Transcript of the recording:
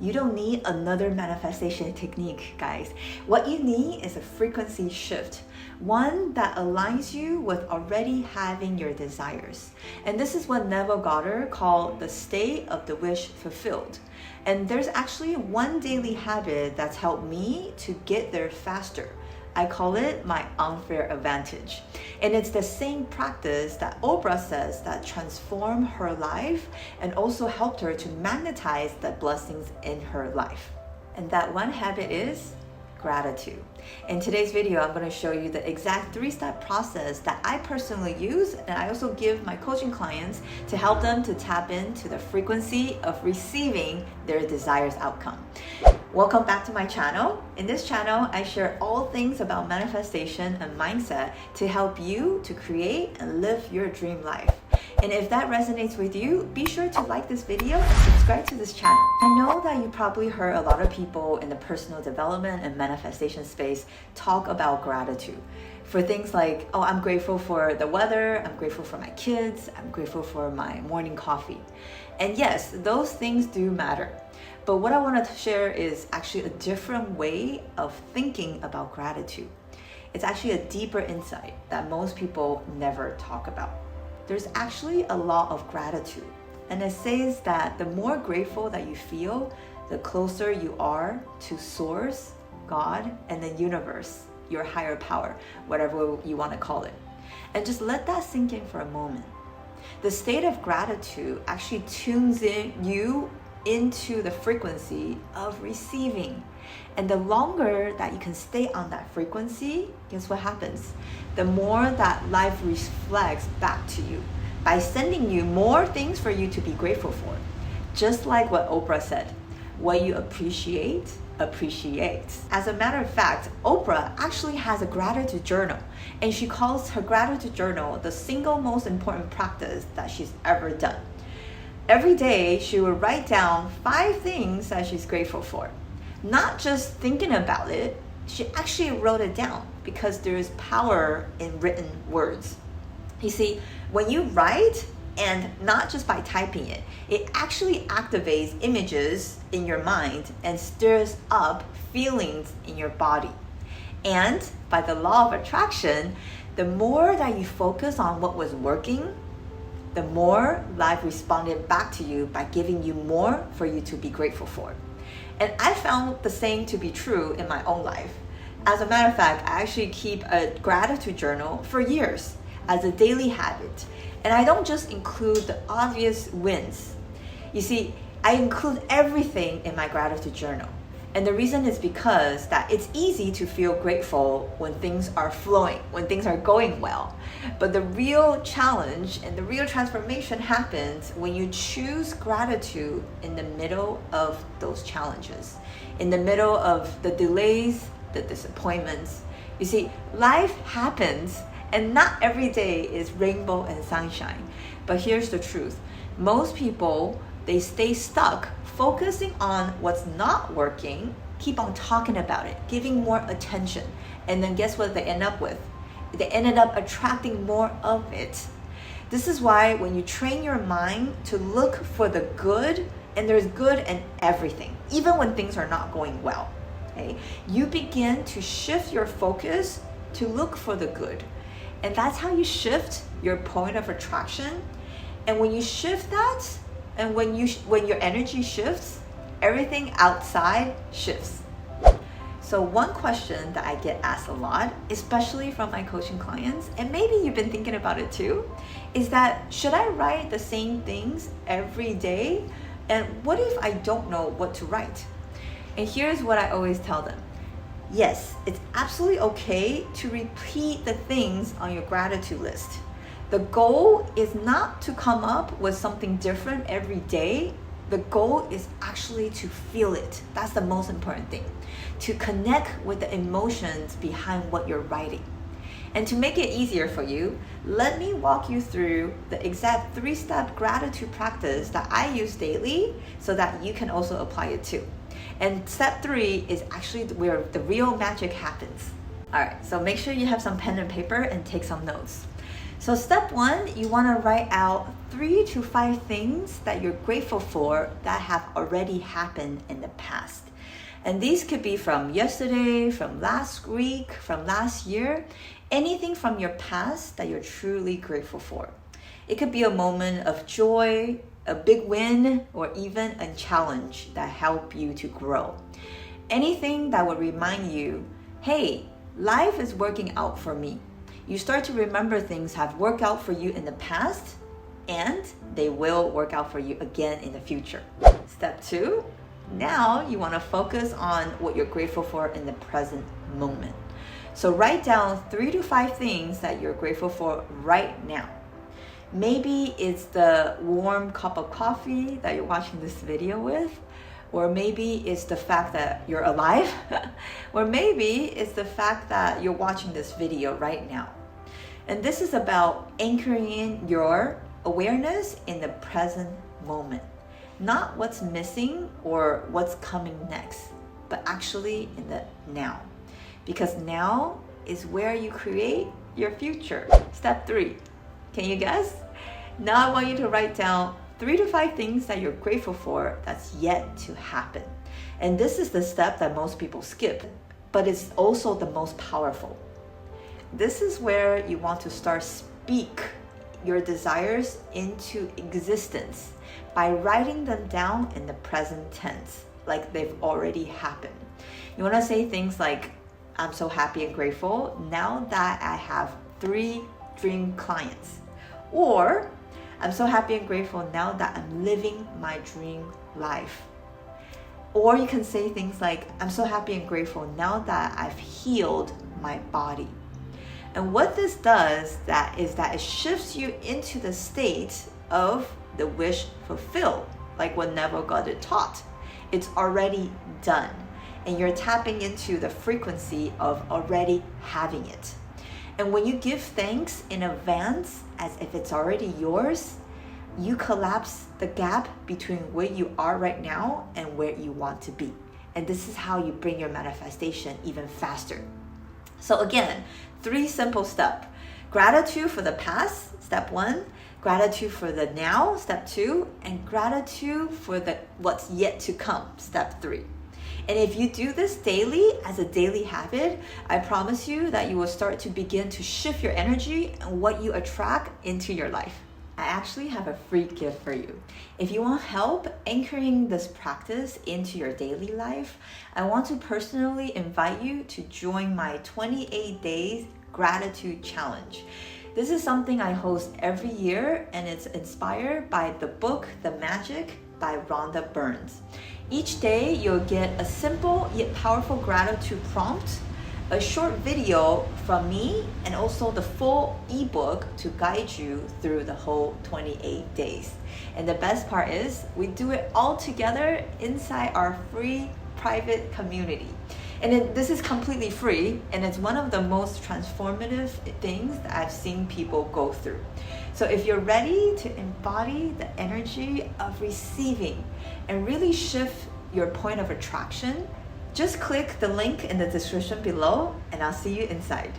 You don't need another manifestation technique, guys. What you need is a frequency shift, one that aligns you with already having your desires. And this is what Neville Goddard called the state of the wish fulfilled. And there's actually one daily habit that's helped me to get there faster. I call it my unfair advantage. And it's the same practice that Oprah says that transformed her life and also helped her to magnetize the blessings in her life. And that one habit is gratitude. In today's video, I'm going to show you the exact 3-step process that I personally use, and I also give my coaching clients to help them to tap into the frequency of receiving their desired outcome. Welcome back to my channel. In this channel, I share all things about manifestation and mindset to help you to create and live your dream life. And if that resonates with you, be sure to like this video and subscribe to this channel. I know that you probably heard a lot of people in the personal development and manifestation space talk about gratitude for things like, oh, I'm grateful for the weather, I'm grateful for my kids, I'm grateful for my morning coffee. And yes, those things do matter. But what I want to share is actually a different way of thinking about gratitude. It's actually a deeper insight that most people never talk about. There's actually a law of gratitude, and it says that the more grateful that you feel, the closer you are to Source, God, and the universe, your higher power, whatever you want to call it. And just let that sink in for a moment. The state of gratitude actually tunes in you into the frequency of receiving. And the longer that you can stay on that frequency, guess what happens? The more that life reflects back to you by sending you more things for you to be grateful for. Just like what Oprah said, what you appreciate, appreciates. As a matter of fact, Oprah actually has a gratitude journal, and she calls her gratitude journal the single most important practice that she's ever done. Every day, she will write down 5 things that she's grateful for. Not just thinking about it, she actually wrote it down because there is power in written words. You see, when you write, and not just by typing it, it actually activates images in your mind and stirs up feelings in your body. And by the law of attraction, the more that you focus on what was working, the more life responded back to you by giving you more for you to be grateful for. And I found the same to be true in my own life. As a matter of fact, I actually keep a gratitude journal for years as a daily habit. And I don't just include the obvious wins. You see, I include everything in my gratitude journal. And the reason is because that it's easy to feel grateful when things are flowing, when things are going well. But the real challenge and the real transformation happens when you choose gratitude in the middle of those challenges, in the middle of the delays, the disappointments. You see, life happens, and not every day is rainbow and sunshine. But here's the truth. Most people, they stay stuck focusing on what's not working, keep on talking about it, giving more attention. And then guess what they end up with? They ended up attracting more of it. This is why when you train your mind to look for the good, and there's good in everything, even when things are not going well, okay, you begin to shift your focus to look for the good. And that's how you shift your point of attraction. And when you shift that, and when your energy shifts, everything outside shifts. So one question that I get asked a lot, especially from my coaching clients, and maybe you've been thinking about it too, is that should I write the same things every day? And what if I don't know what to write? And here's what I always tell them. Yes, it's absolutely okay to repeat the things on your gratitude list. The goal is not to come up with something different every day. The goal is actually to feel it. That's the most important thing. To connect with the emotions behind what you're writing. And to make it easier for you, let me walk you through the exact 3-step gratitude practice that I use daily so that you can also apply it too. And step 3 is actually where the real magic happens. All right, so make sure you have some pen and paper and take some notes. So step 1, you want to write out 3 to 5 things that you're grateful for that have already happened in the past. And these could be from yesterday, from last week, from last year, anything from your past that you're truly grateful for. It could be a moment of joy, a big win, or even a challenge that helped you to grow. Anything that would remind you, hey, life is working out for me. You start to remember things have worked out for you in the past, and they will work out for you again in the future. Step 2, now you want to focus on what you're grateful for in the present moment. So write down 3 to 5 things that you're grateful for right now. Maybe it's the warm cup of coffee that you're watching this video with, or maybe it's the fact that you're alive, or maybe it's the fact that you're watching this video right now. And this is about anchoring in your awareness in the present moment, not what's missing or what's coming next, but actually in the now. Because now is where you create your future. Step 3, can you guess? Now I want you to write down 3 to 5 things that you're grateful for that's yet to happen. And this is the step that most people skip, but it's also the most powerful. This is where you want to start speak your desires into existence by writing them down in the present tense, like they've already happened. You want to say things like, I'm so happy and grateful now that I have 3 dream clients. Or, I'm so happy and grateful now that I'm living my dream life. Or you can say things like, I'm so happy and grateful now that I've healed my body. And what this does is that it shifts you into the state of the wish fulfilled, like what Neville Goddard taught. It's already done. And you're tapping into the frequency of already having it. And when you give thanks in advance as if it's already yours, you collapse the gap between where you are right now and where you want to be. And this is how you bring your manifestation even faster. So again, 3 simple steps. Gratitude for the past, step 1. Gratitude for the now, step 2. And gratitude for what's yet to come, step 3. And if you do this daily as a daily habit, I promise you that you will start to begin to shift your energy and what you attract into your life. I actually have a free gift for you. If you want help anchoring this practice into your daily life, I want to personally invite you to join my 28 days gratitude challenge. This is something I host every year, and it's inspired by the book The Magic by Rhonda Burns. Each day you'll get a simple yet powerful gratitude prompt, a short video from me, and also the full ebook to guide you through the whole 28 days. And the best part is we do it all together inside our free private community. And this is completely free, and it's one of the most transformative things that I've seen people go through. So if you're ready to embody the energy of receiving and really shift your point of attraction, just click the link in the description below, and I'll see you inside.